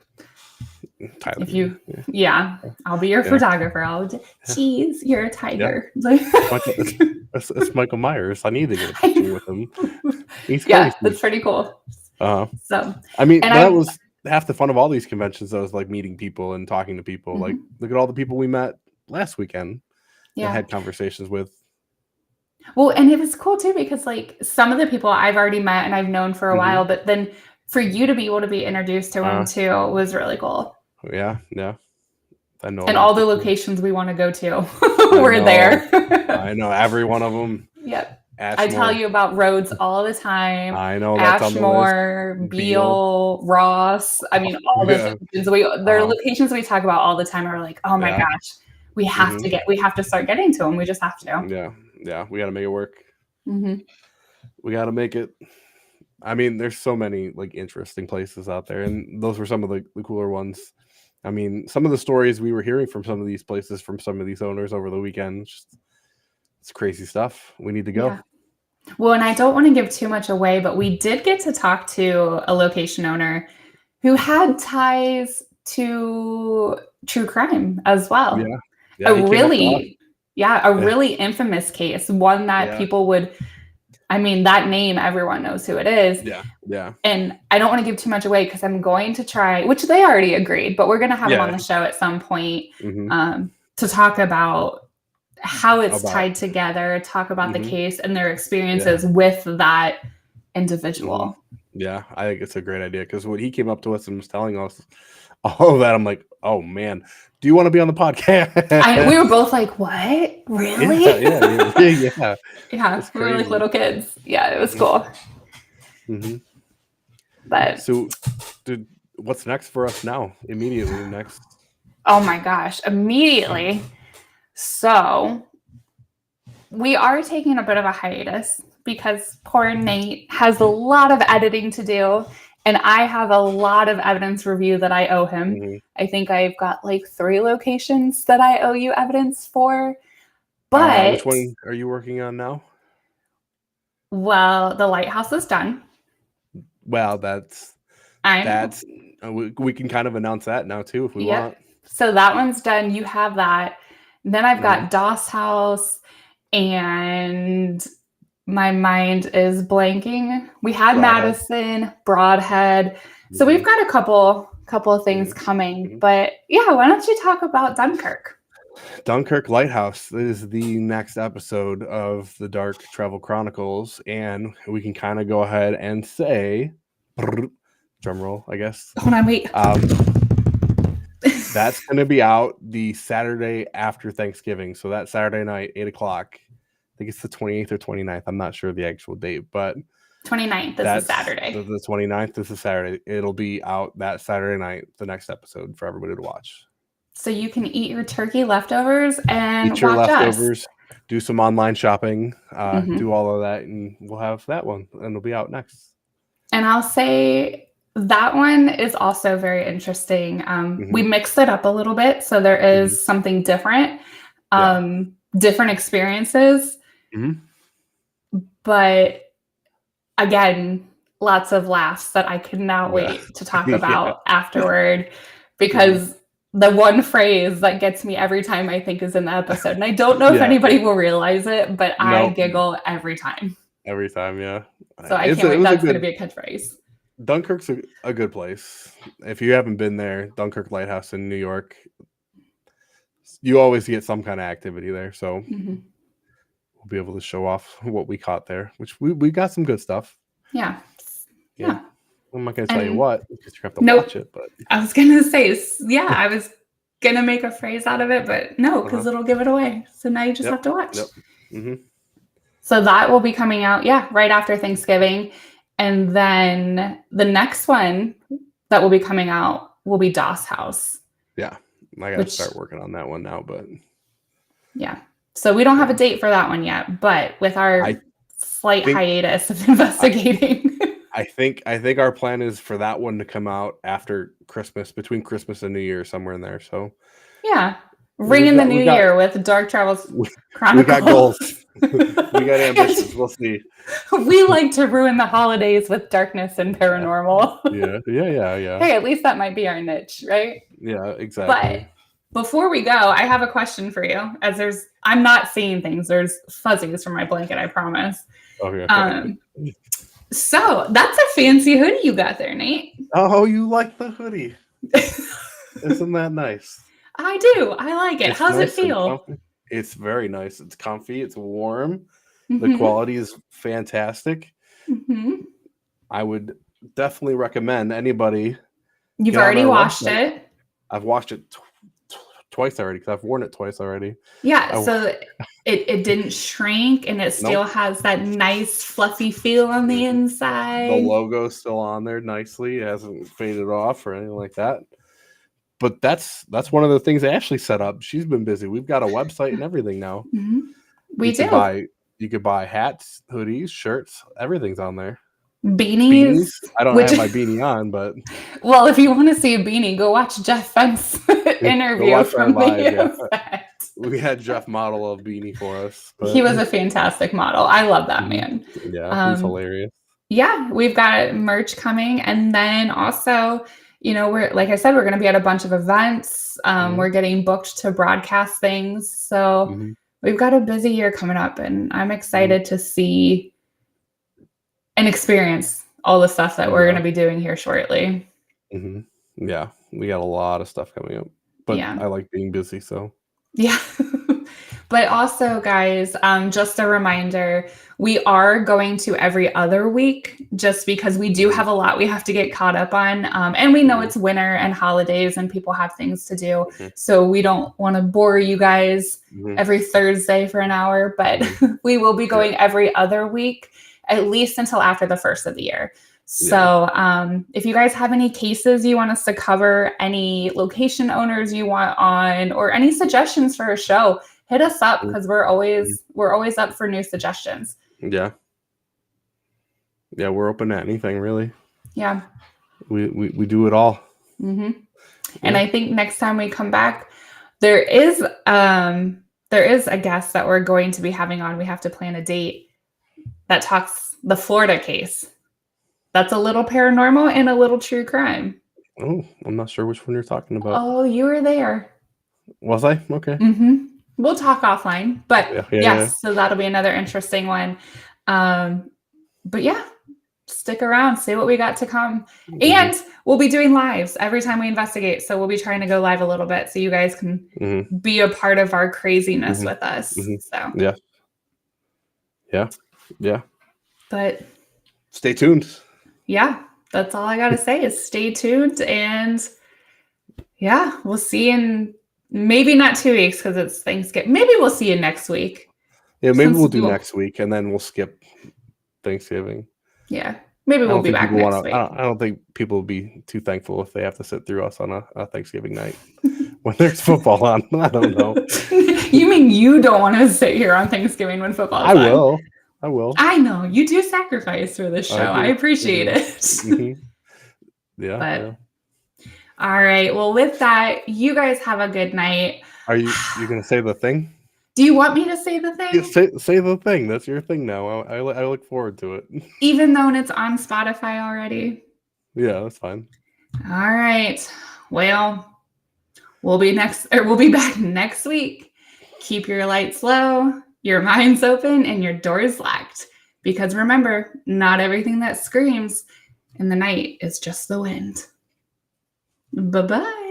Tyler. If you, I'll be your photographer. Cheese, you're a tiger. I It's Michael Myers. I need to get a picture with him. He's crazy. Yeah, that's pretty cool. So, I mean, that was half the fun of all these conventions. Though, is like meeting people and talking to people. Like, look at all the people we met last weekend. Yeah, had conversations with. Well, and it was cool too because like some of the people I've already met and I've known for a while, but then for you to be able to be introduced to them too was really cool. Yeah, yeah. I know. And all the locations we want to go to, we're there. I know every one of them. Yep. Ashmore. I tell you about roads all the time. I know that's Ashmore, on the list. Beale, Ross. I mean, all those locations. There are locations we talk about all the time. Are like, oh my gosh, we have to start getting to them. We just have to. Yeah. We got to make it work. We got to make it. I mean, there's so many like interesting places out there, and those were some of the cooler ones. I mean, some of the stories we were hearing from some of these places, from some of these owners over the weekend, it's crazy stuff. We need to go. Yeah. Well, and I don't want to give too much away, but we did get to talk to a location owner who had ties to true crime as well. Yeah. A really infamous case, one that people would, I mean, that name, everyone knows who it is. Yeah. And I don't want to give too much away because I'm going to try, which they already agreed, but we're going to have them on the show at some point to talk about how it's tied together, talk about the case and their experiences with that individual. Yeah, I think it's a great idea because when he came up to us and was telling us all of that, I'm like, oh man, do you want to be on the podcast? We were both like, what? Really? Yeah. Yeah, we were like little kids. Yeah, it was cool. But so, dude, what's next for us now? Immediately next. Oh my gosh, immediately. So we are taking a bit of a hiatus because poor Nate has a lot of editing to do and I have a lot of evidence review that I owe him. I think I've got like 3 locations that I owe you evidence for. But which one are you working on now? Well, the lighthouse is done. Well, we can kind of announce that now too if we want. So that one's done. You have that. Then I've got Doss House, and my mind is blanking. We had Madison, Broadhead. So we've got a couple of things coming. But yeah, why don't you talk about Dunkirk? Dunkirk Lighthouse is the next episode of the Dark Travel Chronicles, and we can kind of go ahead and say, drum roll, I guess. Hold on, wait. That's going to be out the Saturday after Thanksgiving. So that Saturday night, 8 o'clock. I think it's the 28th or 29th. I'm not sure the actual date, but 29th is Saturday. The 29th is a Saturday. It'll be out that Saturday night, the next episode for everybody to watch. So you can eat your turkey leftovers and eat your watch leftovers, us. Do some online shopping, do all of that, and we'll have that one, and it'll be out next. And I'll say that one is also very interesting. We mixed it up a little bit, so there is something different, different experiences. But again, lots of laughs that I cannot wait to talk about afterward, because the one phrase that gets me every time I think is in the episode, and I don't know if anybody will realize it, but I giggle every time. Every time, yeah. So I can't wait. That's going to be a catchphrase. Dunkirk's a good place. If you haven't been there, Dunkirk Lighthouse in New York, you always get some kind of activity there. So we'll be able to show off what we caught there, which we got some good stuff. Yeah. I'm not going to tell you what, because you have to watch it. But I was going to say, I was going to make a phrase out of it, but no, because it'll give it away. So now you just have to watch. So that will be coming out, right after Thanksgiving. And then the next one that will be coming out will be Doss House. Yeah, I got to start working on that one now, but so we don't have a date for that one yet, but with our slight hiatus of investigating, I think our plan is for that one to come out after Christmas, between Christmas and New Year, somewhere in there. So ring in the new year with Dark Travels Chronicles. We got goals. We got ambitions. We'll see. We like to ruin the holidays with darkness and paranormal. Yeah. Hey, at least that might be our niche, right? Yeah, exactly. before we go, I have a question for you. I'm not seeing things. There's fuzzies from my blanket, I promise. Okay. So that's a fancy hoodie you got there, Nate. Oh, you like the hoodie? Isn't that nice? I do. I like it. How's it feel? It's very nice. It's comfy. It's warm. The quality is fantastic. I would definitely recommend anybody. You've already washed it. I've washed it twice already because I've worn it twice already. Yeah, so it didn't shrink and it still has that nice fluffy feel on the inside. The logo's still on there nicely. It hasn't faded off or anything like that. But that's one of the things Ashley set up. She's been busy. We've got a website and everything now. We do. You could buy hats, hoodies, shirts. Everything's on there. Beanies. I don't have my beanie on, but well, if you want to see a beanie, go watch Jeff Fent's interview from the event. We had Jeff model a beanie for us. He was a fantastic model. I love that man. Yeah, he's hilarious. Yeah, we've got merch coming, and then also, we're like I said, we're going to be at a bunch of events. We're getting booked to broadcast things, so we've got a busy year coming up, and I'm excited to see and experience all the stuff that we're going to be doing here shortly. Yeah, we got a lot of stuff coming up, but I like being busy, so. Yeah. But also, guys, just a reminder, we are going to every other week just because we do have a lot we have to get caught up on. And we know it's winter and holidays and people have things to do. So we don't want to bore you guys every Thursday for an hour, but we will be going every other week, at least until after the first of the year. So if you guys have any cases you want us to cover, any location owners you want on, or any suggestions for a show, hit us up because we're always up for new suggestions. Yeah, we're open to anything really. Yeah, we do it all. And I think next time we come back, there is a guest that we're going to be having on. We have to plan a date that talks the Florida case. That's a little paranormal and a little true crime. Oh, I'm not sure which one you're talking about. Oh, you were there. Was I? Okay. We'll talk offline, but yes, so that'll be another interesting one. But yeah, stick around, see what we got to come. And we'll be doing lives every time we investigate. So we'll be trying to go live a little bit so you guys can be a part of our craziness with us. So yeah. But stay tuned. Yeah, that's all I got to say is stay tuned. And yeah, we'll see you in maybe not 2 weeks because it's Thanksgiving. Maybe we'll see you next week. Yeah, maybe we'll do next week and then we'll skip Thanksgiving. Yeah, maybe we'll be back next week. I don't think people will be too thankful if they have to sit through us on a Thanksgiving night when there's football on. I don't know. You mean you don't want to sit here on Thanksgiving when football's on? I will. I know. You do sacrifice for this show. I appreciate it. Yeah. All right. Well, with that, you guys have a good night. Are you going to say the thing? Do you want me to say the thing? Yeah, say the thing. That's your thing now. I look forward to it. Even though it's on Spotify already? Yeah, that's fine. All right. Well, we'll be back next week. Keep your lights low, your minds open, and your doors locked. Because remember, not everything that screams in the night is just the wind. Bye-bye.